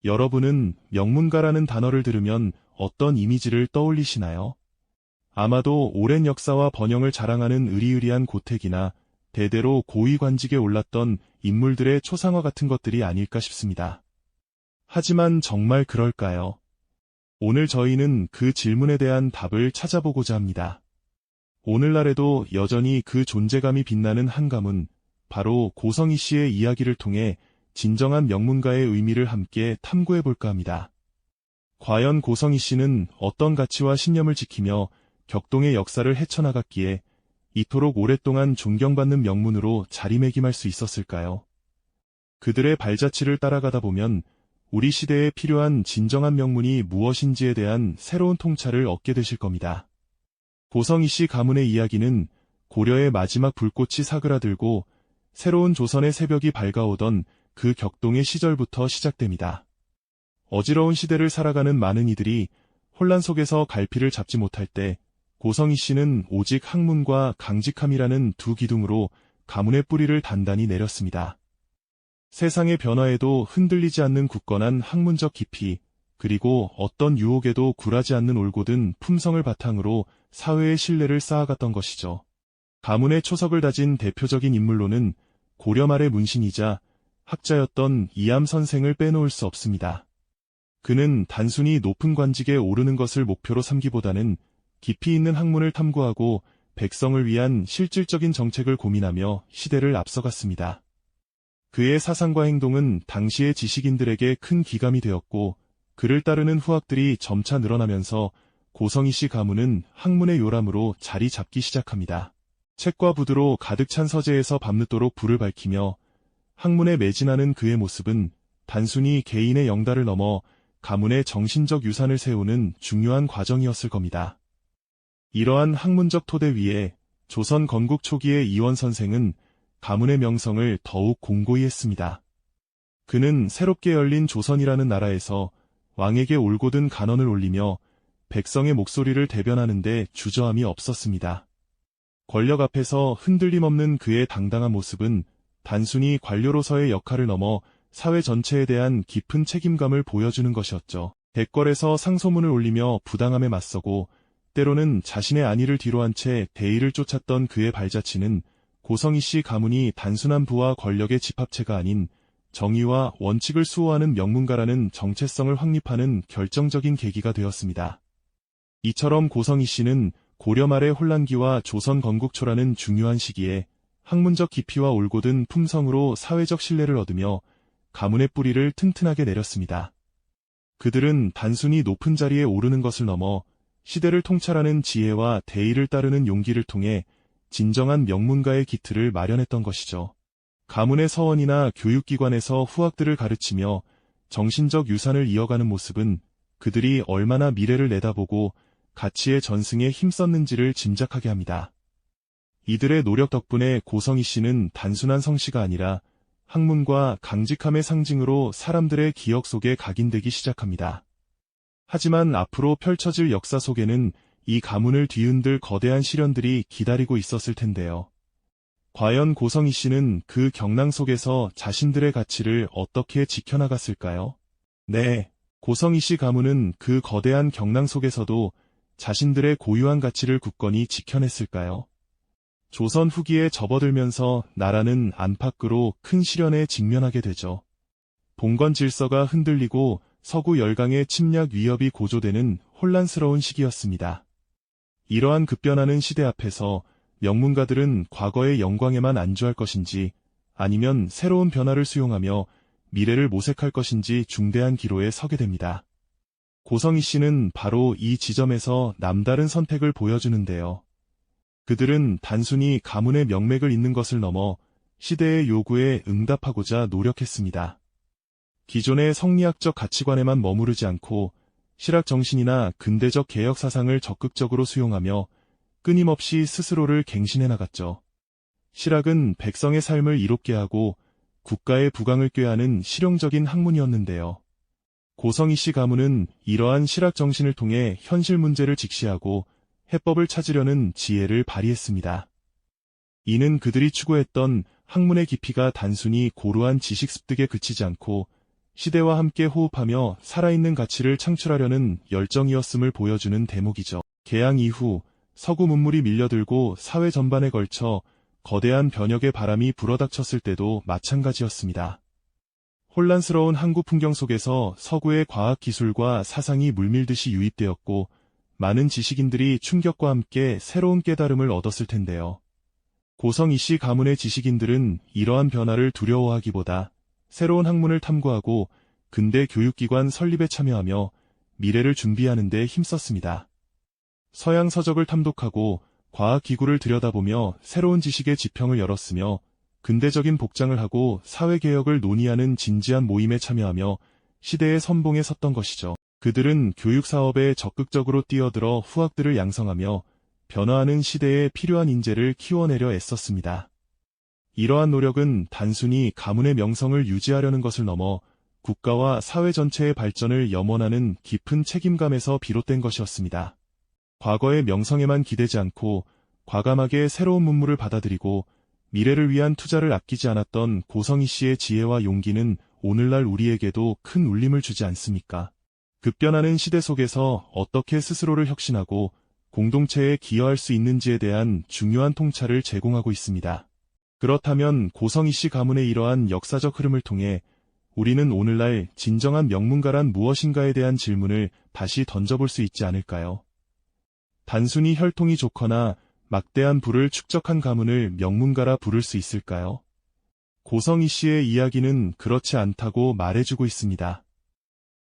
여러분은 명문가라는 단어를 들으면 어떤 이미지를 떠올리시나요? 아마도 오랜 역사와 번영을 자랑하는 으리으리한 고택이나 대대로 고위관직에 올랐던 인물들의 초상화 같은 것들이 아닐까 싶습니다. 하지만 정말 그럴까요? 오늘 저희는 그 질문에 대한 답을 찾아보고자 합니다. 오늘날에도 여전히 그 존재감이 빛나는 한 가문, 바로 고성희 씨의 이야기를 통해 진정한 명문가의 의미를 함께 탐구해볼까 합니다. 과연 고성희 씨는 어떤 가치와 신념을 지키며 격동의 역사를 헤쳐나갔기에 이토록 오랫동안 존경받는 명문으로 자리매김할 수 있었을까요? 그들의 발자취를 따라가다 보면 우리 시대에 필요한 진정한 명문이 무엇인지에 대한 새로운 통찰을 얻게 되실 겁니다. 고성희 씨 가문의 이야기는 고려의 마지막 불꽃이 사그라들고 새로운 조선의 새벽이 밝아오던 그 격동의 시절부터 시작됩니다. 어지러운 시대를 살아가는 많은 이들이 혼란 속에서 갈피를 잡지 못할 때 고성희 씨는 오직 학문과 강직함이라는 두 기둥으로 가문의 뿌리를 단단히 내렸습니다. 세상의 변화에도 흔들리지 않는 굳건한 학문적 깊이, 그리고 어떤 유혹에도 굴하지 않는 올곧은 품성을 바탕으로 사회의 신뢰를 쌓아갔던 것이죠. 가문의 초석을 다진 대표적인 인물로는 고려 말의 문신이자 학자였던 이암 선생을 빼놓을 수 없습니다. 그는 단순히 높은 관직에 오르는 것을 목표로 삼기보다는 깊이 있는 학문을 탐구하고 백성을 위한 실질적인 정책을 고민하며 시대를 앞서갔습니다. 그의 사상과 행동은 당시의 지식인들에게 큰 기감이 되었고 그를 따르는 후학들이 점차 늘어나면서 고성희 씨 가문은 학문의 요람으로 자리 잡기 시작합니다. 책과 부두로 가득 찬 서재에서 밤늦도록 불을 밝히며 학문에 매진하는 그의 모습은 단순히 개인의 영달을 넘어 가문의 정신적 유산을 세우는 중요한 과정이었을 겁니다. 이러한 학문적 토대 위에 조선 건국 초기의 이원 선생은 가문의 명성을 더욱 공고히 했습니다. 그는 새롭게 열린 조선이라는 나라에서 왕에게 올곧은 간언을 올리며 백성의 목소리를 대변하는 데 주저함이 없었습니다. 권력 앞에서 흔들림 없는 그의 당당한 모습은 단순히 관료로서의 역할을 넘어 사회 전체에 대한 깊은 책임감을 보여주는 것이었죠. 대궐에서 상소문을 올리며 부당함에 맞서고 때로는 자신의 안위를 뒤로한 채 대의를 쫓았던 그의 발자취는 고성희 씨 가문이 단순한 부와 권력의 집합체가 아닌 정의와 원칙을 수호하는 명문가라는 정체성을 확립하는 결정적인 계기가 되었습니다. 이처럼 고성희 씨는 고려 말의 혼란기와 조선 건국초라는 중요한 시기에 학문적 깊이와 올곧은 품성으로 사회적 신뢰를 얻으며 가문의 뿌리를 튼튼하게 내렸습니다. 그들은 단순히 높은 자리에 오르는 것을 넘어 시대를 통찰하는 지혜와 대의를 따르는 용기를 통해 진정한 명문가의 기틀을 마련했던 것이죠. 가문의 서원이나 교육기관에서 후학들을 가르치며 정신적 유산을 이어가는 모습은 그들이 얼마나 미래를 내다보고 가치의 전승에 힘썼는지를 짐작하게 합니다. 이들의 노력 덕분에 고성희 씨는 단순한 성씨가 아니라 학문과 강직함의 상징으로 사람들의 기억 속에 각인되기 시작합니다. 하지만 앞으로 펼쳐질 역사 속에는 이 가문을 뒤흔들 거대한 시련들이 기다리고 있었을 텐데요. 과연 고성희 씨는 그 경랑 속에서 자신들의 가치를 어떻게 지켜나갔을까요? 네, 고성희 씨 가문은 그 거대한 경랑 속에서도 자신들의 고유한 가치를 굳건히 지켜냈을까요? 조선 후기에 접어들면서 나라는 안팎으로 큰 시련에 직면하게 되죠. 봉건 질서가 흔들리고 서구 열강의 침략 위협이 고조되는 혼란스러운 시기였습니다. 이러한 급변하는 시대 앞에서 명문가들은 과거의 영광에만 안주할 것인지 아니면 새로운 변화를 수용하며 미래를 모색할 것인지 중대한 기로에 서게 됩니다. 고성희 씨는 바로 이 지점에서 남다른 선택을 보여주는데요. 그들은 단순히 가문의 명맥을 잇는 것을 넘어 시대의 요구에 응답하고자 노력했습니다. 기존의 성리학적 가치관에만 머무르지 않고 실학 정신이나 근대적 개혁 사상을 적극적으로 수용하며 끊임없이 스스로를 갱신해 나갔죠. 실학은 백성의 삶을 이롭게 하고 국가의 부강을 꾀하는 실용적인 학문이었는데요. 고성희 씨 가문은 이러한 실학 정신을 통해 현실 문제를 직시하고 해법을 찾으려는 지혜를 발휘했습니다. 이는 그들이 추구했던 학문의 깊이가 단순히 고루한 지식 습득에 그치지 않고 시대와 함께 호흡하며 살아있는 가치를 창출하려는 열정이었음을 보여주는 대목이죠. 개항 이후 서구 문물이 밀려들고 사회 전반에 걸쳐 거대한 변혁의 바람이 불어닥쳤을 때도 마찬가지였습니다. 혼란스러운 한국 풍경 속에서 서구의 과학 기술과 사상이 물밀듯이 유입되었고 많은 지식인들이 충격과 함께 새로운 깨달음을 얻었을 텐데요. 고성 이씨 가문의 지식인들은 이러한 변화를 두려워하기보다 새로운 학문을 탐구하고 근대 교육기관 설립에 참여하며 미래를 준비하는 데 힘썼습니다. 서양 서적을 탐독하고 과학기구를 들여다보며 새로운 지식의 지평을 열었으며 근대적인 복장을 하고 사회개혁을 논의하는 진지한 모임에 참여하며 시대의 선봉에 섰던 것이죠. 그들은 교육사업에 적극적으로 뛰어들어 후학들을 양성하며 변화하는 시대에 필요한 인재를 키워내려 애썼습니다. 이러한 노력은 단순히 가문의 명성을 유지하려는 것을 넘어 국가와 사회 전체의 발전을 염원하는 깊은 책임감에서 비롯된 것이었습니다. 과거의 명성에만 기대지 않고 과감하게 새로운 문물을 받아들이고 미래를 위한 투자를 아끼지 않았던 고성희 씨의 지혜와 용기는 오늘날 우리에게도 큰 울림을 주지 않습니까? 급변하는 시대 속에서 어떻게 스스로를 혁신하고 공동체에 기여할 수 있는지에 대한 중요한 통찰을 제공하고 있습니다. 그렇다면 고성희 씨 가문의 이러한 역사적 흐름을 통해 우리는 오늘날 진정한 명문가란 무엇인가에 대한 질문을 다시 던져볼 수 있지 않을까요? 단순히 혈통이 좋거나 막대한 부를 축적한 가문을 명문가라 부를 수 있을까요? 고성희 씨의 이야기는 그렇지 않다고 말해주고 있습니다.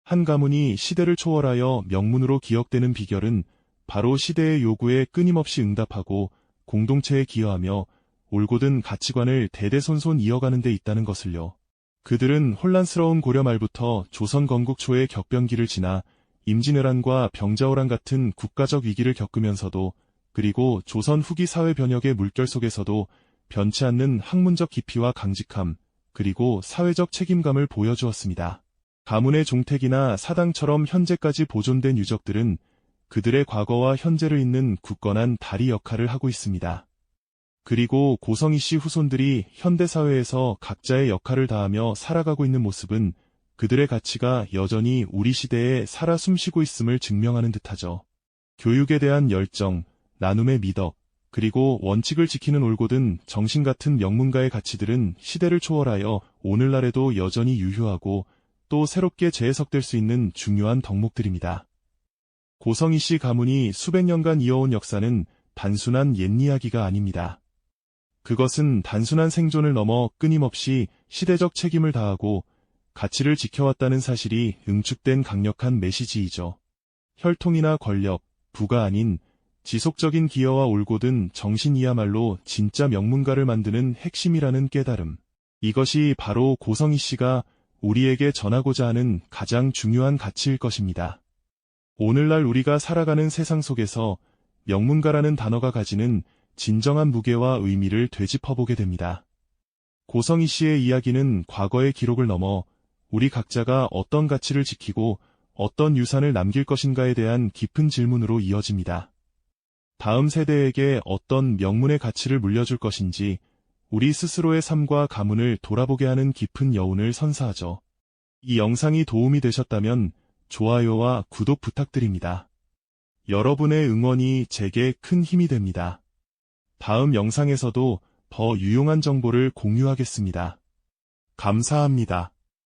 한 가문이 시대를 초월하여 명문으로 기억되는 비결은 바로 시대의 요구에 끊임없이 응답하고 공동체에 기여하며 올곧은 가치관을 대대손손 이어가는 데 있다는 것을요. 그들은 혼란스러운 고려 말부터 조선 건국 초의 격변기를 지나 임진왜란과 병자호란 같은 국가적 위기를 겪으면서도 그리고 조선 후기 사회 변혁의 물결 속에서도 변치 않는 학문적 깊이와 강직함, 그리고 사회적 책임감을 보여주었습니다. 가문의 종택이나 사당처럼 현재까지 보존된 유적들은 그들의 과거와 현재를 잇는 굳건한 다리 역할을 하고 있습니다. 그리고 고성희 씨 후손들이 현대사회에서 각자의 역할을 다하며 살아가고 있는 모습은 그들의 가치가 여전히 우리 시대에 살아 숨쉬고 있음을 증명하는 듯하죠. 교육에 대한 열정, 나눔의 미덕, 그리고 원칙을 지키는 올곧은 정신 같은 명문가의 가치들은 시대를 초월하여 오늘날에도 여전히 유효하고 또 새롭게 재해석될 수 있는 중요한 덕목들입니다. 고성희 씨 가문이 수백 년간 이어온 역사는 단순한 옛이야기가 아닙니다. 그것은 단순한 생존을 넘어 끊임없이 시대적 책임을 다하고 가치를 지켜왔다는 사실이 응축된 강력한 메시지이죠. 혈통이나 권력, 부가 아닌 지속적인 기여와 올곧은 정신이야말로 진짜 명문가를 만드는 핵심이라는 깨달음. 이것이 바로 고성희 씨가 우리에게 전하고자 하는 가장 중요한 가치일 것입니다. 오늘날 우리가 살아가는 세상 속에서 명문가라는 단어가 가지는 진정한 무게와 의미를 되짚어보게 됩니다. 고성희 씨의 이야기는 과거의 기록을 넘어 우리 각자가 어떤 가치를 지키고 어떤 유산을 남길 것인가에 대한 깊은 질문으로 이어집니다. 다음 세대에게 어떤 명문의 가치를 물려줄 것인지 우리 스스로의 삶과 가문을 돌아보게 하는 깊은 여운을 선사하죠. 이 영상이 도움이 되셨다면 좋아요와 구독 부탁드립니다. 여러분의 응원이 제게 큰 힘이 됩니다. 다음 영상에서도 더 유용한 정보를 공유하겠습니다. 감사합니다.